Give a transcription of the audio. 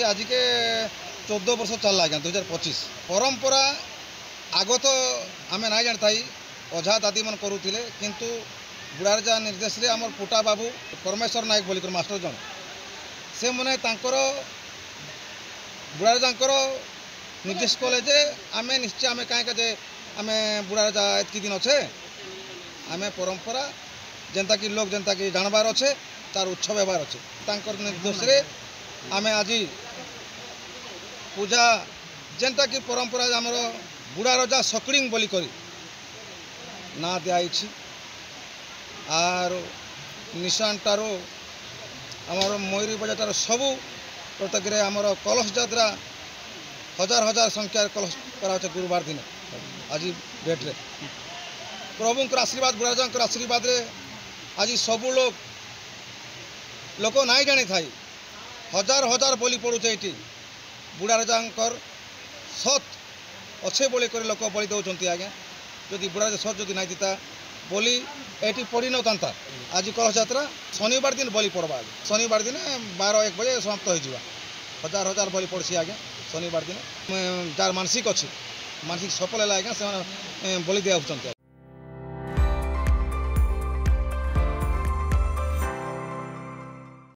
आज के 14 वर्ष चलला आज्ञा 2025 परंपरा आग तो आम ना जानता अजा दादी मन करूले किंतु बुढ़ारजा निर्देश रे आमर पुटा बाबू परमेश्वर नायक बोलिक मास्टर जन से मैंने बुढ़ारजा निर्देश कले जे आम निश्चय आम कहीं आम बुढ़ारजा एतकी दिन अच्छे आम परंपरा जेनता कि लोग जेनता कि जानबार अच्छे तार उत्सव हेबार अच्छे निर्देश रे आम आज पूजा जेनता कि परंपरा आमर बुढ़ा रजा सकड़िंग बोली करी ना दिखाई आर निशान टारो आमर मयूरी बजाटार सबू प्रत्येक आमर कलश यात्रा हजार हजार संख्यार कलश करा गुरुवार दिन आज डेट रे प्रभुंकर आशीर्वाद बुढ़ारजा आशीर्वाद रे आज सबू लोक नाई जानी थाई हजार हजार बलि पड़ुचे ये बुढ़ारजा सत अच्छे बोली कर लोक बलि दौरान आज्ञा जदि बुढ़ारजा सत जदि नाई दिता बोली ये पड़ी न था आज कलश यात्रा शनिवार दिन बलि पड़वा शनिवार दिन 12-1 बजे समाप्त हो हजार हजार बलि पड़सी आज्ञा शनिवार दिन जार मानसिक अच्छी मानसिक सफल है आज्ञा से बलि दिया।